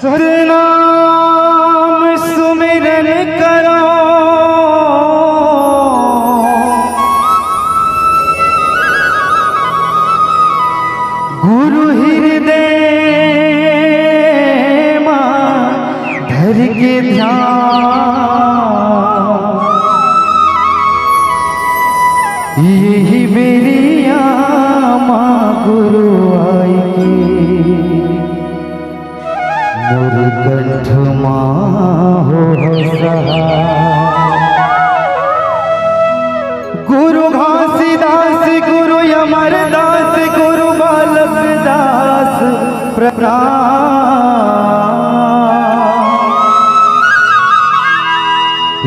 सतनाम सुमिरन करो गुरु हृदय मां धर के ध्यान यही मेरी मां गुरु आई मोर कंठ हो सहा गुरु घासीदास गुरु अमरदास गुरु बालक दास प्रणाम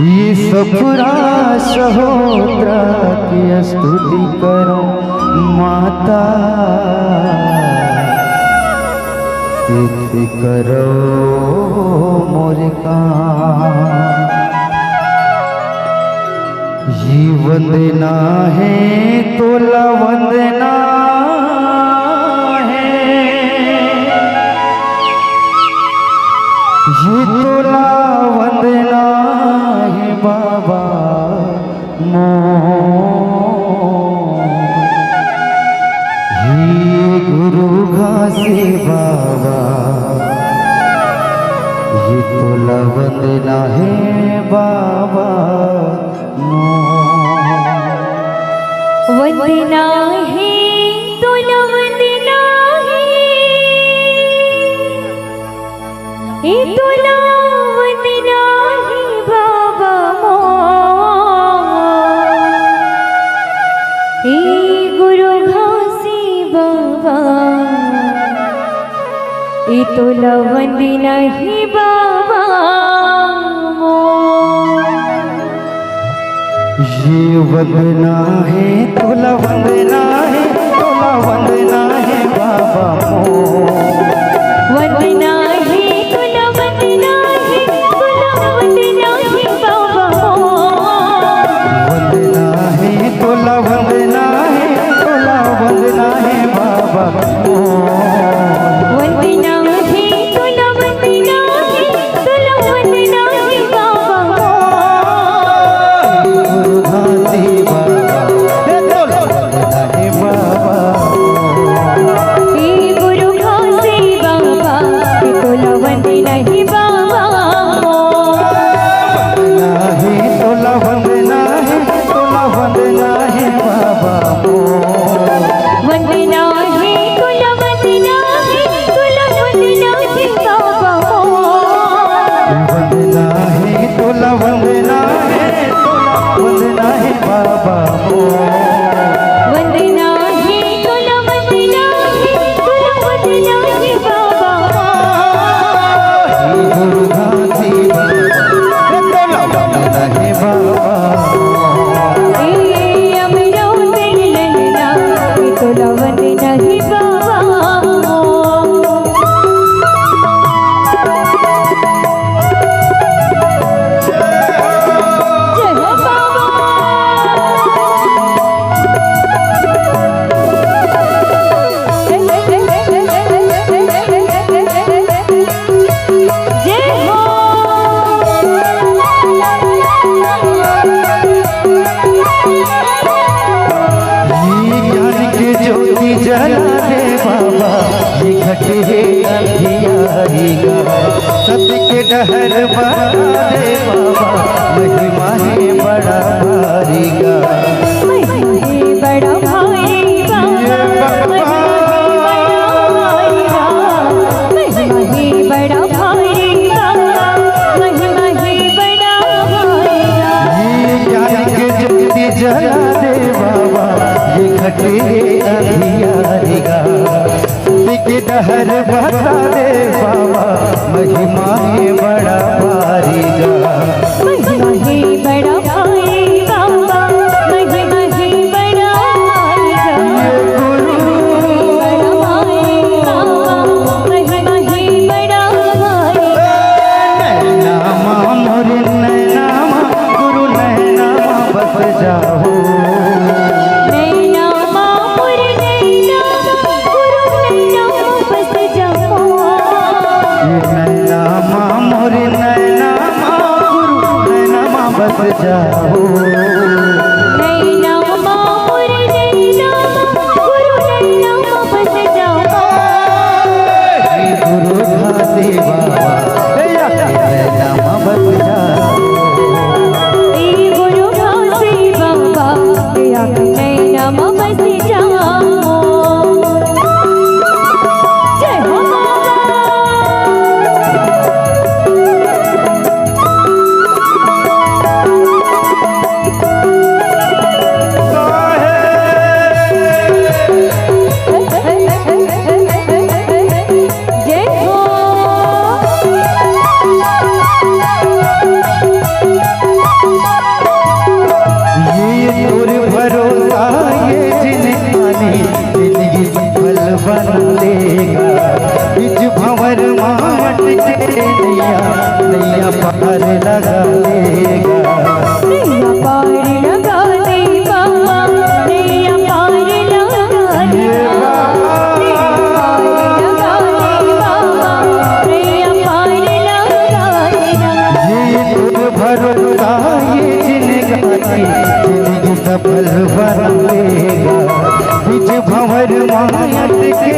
ये सपुरा सहोदरा की स्तुति करो माता सिद्ध करो मोर काम ये वंदना है तोला वंदना है ये तोला वंदना है बाबा ये गुरु घासी बाबा ये तोला वंदना है बाबा वंदना है तोला वंदना है ये तोला वंदना है बाबा हे गुरु घासी बाबा ये तोला वंदना है बाबा ये वंदना है तोला वंदना है तोला वंदना है बाबा वंदना है तोला वंदना है तोला वंदना है बाबा वंदना है तोला वंदना है तोला वंदना है बाबा वंदना है तोला वंदना है तोला वंदना है बाबा गुरु घासी बाबा हे तोला वंदना है बाबा हे गुरु घासी बाबा हे तोला वंदना है बाबा वंदना है तोला वंदना है तोला वंदना है बाबा वंदना है तोला वंदना है तोला वंदना है बाबा वंदना है तोला वंदना है तोला वंदना है बाबा वंदना है तोला वंदना है तोला वंदना है बाबा गुरु घासी बाबा हे तोला वंदना है बाबा हे अमरो तेरे ललना हे तोला वंदना है बाबा जय हो बाबा जय हो ये ज्ञान के ज्योति जला दे बाबा ये घट है अंधियारी का सत्य के डहर बना दे बाबा महिमा है बड़ा भारी का महिमा है बड़ा भाई बाबा महिमा है बड़ा भाई बाबा महिमा है बड़ा भाई ये ज्ञान के ज्योति जला दे बाबा ये घट है अंधियारी का सत्य के डहर बना दे बाबा महिमा है बड़ा भारी का महिमा है बड़ा भाई बाबा महिमा है बड़ा भाई बाबा महिमा है बड़ा भाई नामा मोर नैनामा गुरु नैनामा बस जाओ नैना मापुर नैना गुरु नैना बस जाओ नैना बस जाओ। नैना मोर नैना गुरु नैना बस जाओ। गुरु घासी बाबा नैना बस जाओ। गुरु घासी बाबा नैना बस जाओ। जय हो जय हो। ये तोर भरोसा ये जिनकी जिंदगी सफल बना लेगा। बीच भंवर माट के नैया नैया पार लगा लेगा। नैया पार लगा दे बाबा नैया पार लगा दे। नैया पार लगा दे बाबा नैया पार लगा दे। ये तोर भरोसा ये जिंदगी सफल बना लेगा। बीच भंवर माट के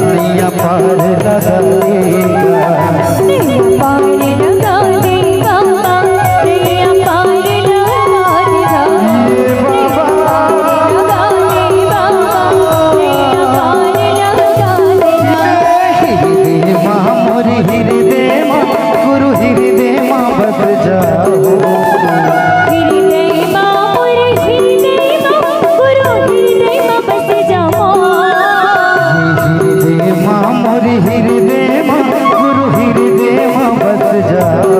नैया पार लगा लेगा। नैया पार लगा दे बाबा नैया पार लगा दे। नैया पार लगा दे बाबा नैया पार लगा दे। हृदय माँ मोर हृदय माँ गुरु हृदय माँ बस जाओ। हृदय माँ मोर हृदय माँ गुरु हृदय माँ बस जाओ। हृदय माँ मोर हृदय माँ गुरु हृदय माँ बस जाओ।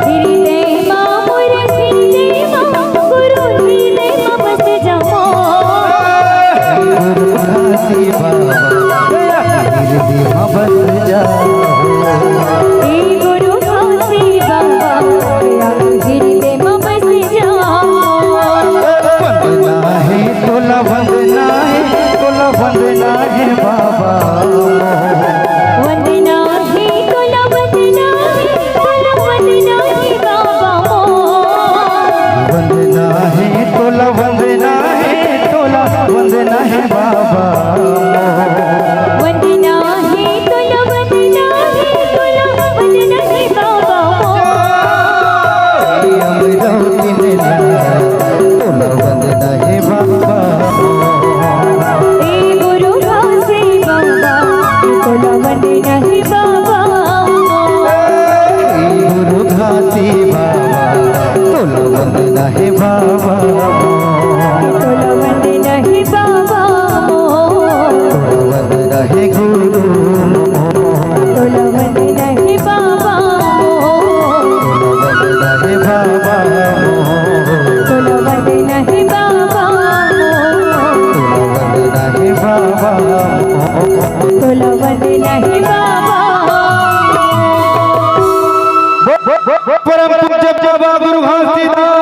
हृदय माँ मोर हृदय माँ गुरु हृदय माँ बस जाओ। गुरु घासी बाबा हृदय माँ बस जाओ। गुरु घासी बाबा हृदय माँ बस जाओ। वंदना है तोला वंदना है तोला वंदना है बाबा। वंदना है तोला वंदना है तोला वंदना है बाबा। वंदना है तोला वंदना है तोला वंदना है बाबा। वंदना है तोला वंदना है तोला वंदना है बाबा। अमरावती में तोला वंदना है बाबा। गुरु घासी बाबा तोला वंदना है बाबा। गुरु घासी बाबा तोला वंदना है बाबा। तोला वंदना है बाबा। तोला वंदना है गुरु। तोला वंदना है बाबा। तोला वंदना है बाबा। तोला वंदना है बाबा। तोला वंदना है बाबा। तोला वंदना है बाबा। परम पूज्य बाबा गुरु घासीदास